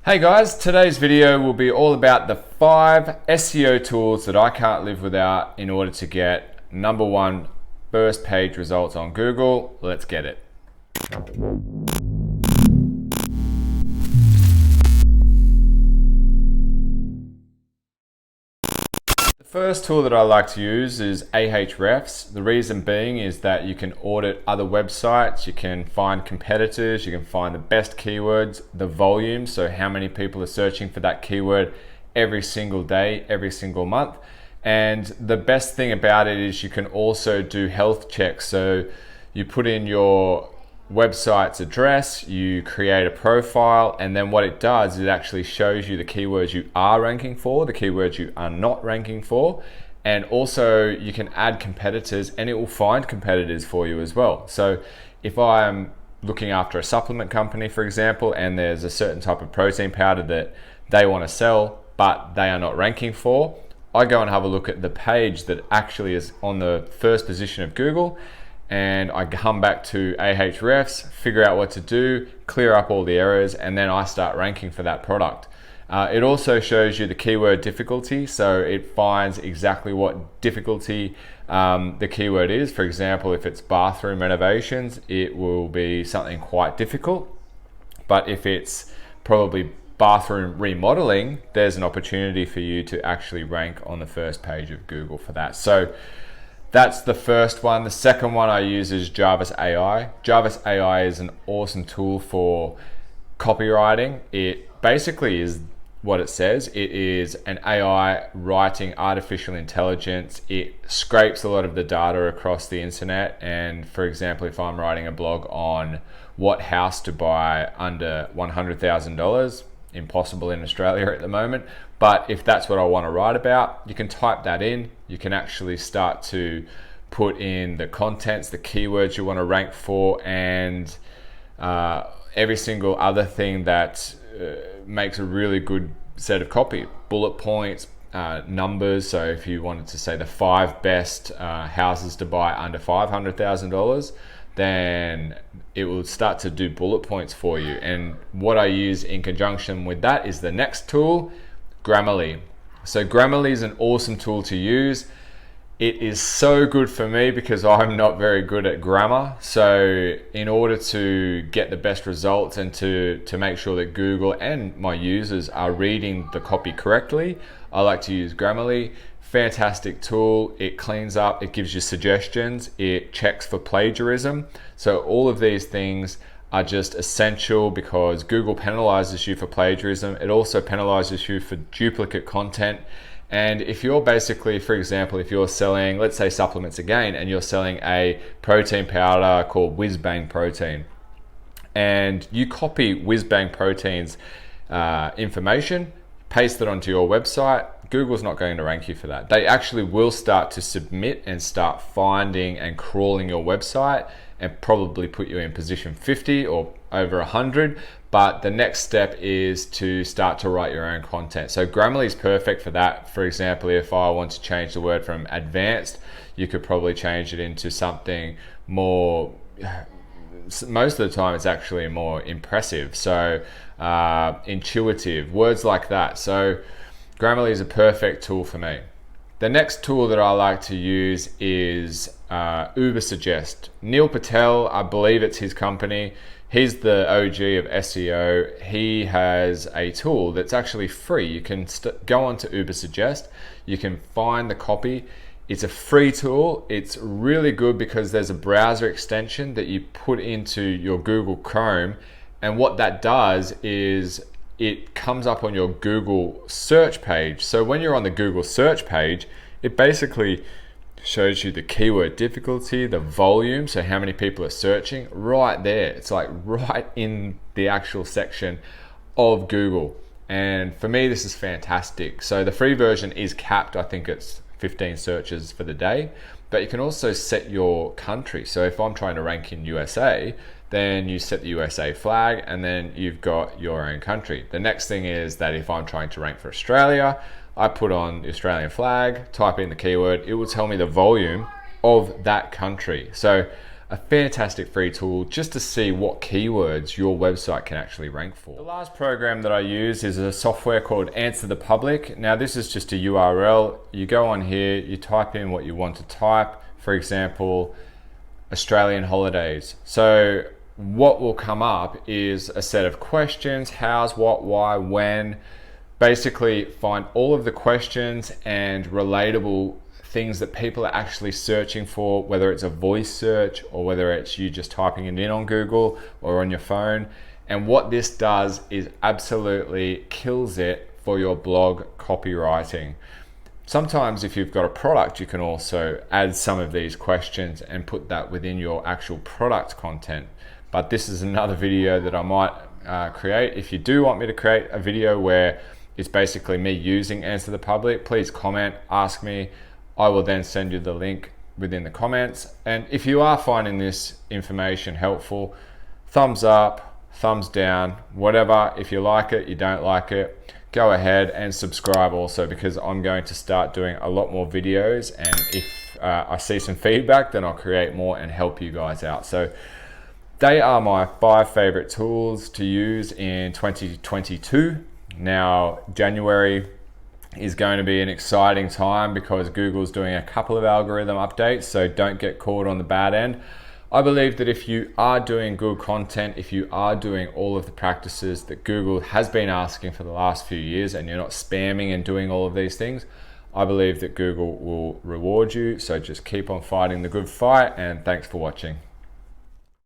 Hey guys, today's video will be all about the 5 SEO tools that I can't live without in order to get #1 first page results on Google. Let's get it. The first tool that I like to use is Ahrefs. The reason being is that you can audit other websites, you can find competitors, you can find the best keywords, the volume, so how many people are searching for that keyword every single day, every single month. And the best thing about it is you can also do health checks. So you put in your website's address, you create a profile, and then what it does is it actually shows you the keywords you are ranking for, the keywords you are not ranking for, and also you can add competitors and it will find competitors for you as well. So if I'm looking after a supplement company, for example, and there's a certain type of protein powder that they want to sell but they are not ranking for, I go and have a look at the page that actually is on the first position of Google, and I come back to Ahrefs, figure out what to do, clear up all the errors, and then I start ranking for that product. It also shows you the keyword difficulty, so it finds exactly what difficulty the keyword is. For example, if it's bathroom renovations, it will be something quite difficult. But if it's probably bathroom remodeling, there's an opportunity for you to actually rank on the first page of Google for that. So that's the first one. The second one I use is Jarvis AI. Jarvis AI is an awesome tool for copywriting. It basically is what it says. It is an AI writing artificial intelligence. It scrapes a lot of the data across the internet. And for example, if I'm writing a blog on what house to buy under $100,000, impossible in Australia at the moment, but if that's what I want to write about, you can type that in. You can actually start to put in the contents, the keywords you want to rank for, and every single other thing that makes a really good set of copy. Bullet points, numbers. So if you wanted to say the 5 best houses to buy under $500,000, then it will start to do bullet points for you. And what I use in conjunction with that is the next tool, Grammarly. So Grammarly is an awesome tool to use. It is so good for me because I'm not very good at grammar. So in order to get the best results and to make sure that Google and my users are reading the copy correctly, I like to use Grammarly. Fantastic tool. It cleans up, it gives you suggestions, it checks for plagiarism. So all of these things are just essential because Google penalizes you for plagiarism. It also penalizes you for duplicate content. And if you're basically, for example, if you're selling, let's say supplements again, and you're selling a protein powder called Whiz Bang Protein, and you copy Whiz Bang Protein's information, paste it onto your website, Google's not going to rank you for that. They actually will start to submit and start finding and crawling your website and probably put you in position 50 or over 100. But the next step is to start to write your own content. So Grammarly is perfect for that. For example, if I want to change the word from advanced, you could probably change it into something more, most of the time it's actually more impressive. So intuitive, words like that. So Grammarly is a perfect tool for me. The next tool that I like to use is Ubersuggest. Neil Patel, I believe it's his company. He's the OG of SEO. He has a tool that's actually free. You can go on to Ubersuggest. You can find the copy. It's a free tool. It's really good because there's a browser extension that you put into your Google Chrome. And what that does is it comes up on your Google search page. So when you're on the Google search page, it basically shows you the keyword difficulty, the volume, so how many people are searching right there. It's like right in the actual section of Google. And for me, this is fantastic. So the free version is capped. I think it's 15 searches for the day, but you can also set your country. So if I'm trying to rank in USA, then you set the USA flag and then you've got your own country. The next thing is that if I'm trying to rank for Australia, I put on the Australian flag, type in the keyword, it will tell me the volume of that country. So a fantastic free tool just to see what keywords your website can actually rank for. The last program that I use is a software called Answer the Public. Now this is just a URL. You go on here, you type in what you want to type, for example, Australian holidays. So what will come up is a set of questions: how's, what, why, when. Basically find all of the questions and relatable things that people are actually searching for, whether it's a voice search or whether it's you just typing it in on Google or on your phone. And what this does is absolutely kills it for your blog copywriting. Sometimes if you've got a product, you can also add some of these questions and put that within your actual product content. But this is another video that I might create. If you do want me to create a video where it's basically me using Answer the Public, please comment, ask me. I will then send you the link within the comments. And if you are finding this information helpful, thumbs up, thumbs down, whatever. If you like it, you don't like it, go ahead and subscribe also, because I'm going to start doing a lot more videos, and if I see some feedback, then I'll create more and help you guys out. So they are my 5 favorite tools to use in 2022. Now, January is going to be an exciting time because Google's doing a couple of algorithm updates, so don't get caught on the bad end. I believe that if you are doing good content, if you are doing all of the practices that Google has been asking for the last few years, and you're not spamming and doing all of these things, I believe that Google will reward you. So just keep on fighting the good fight, and thanks for watching.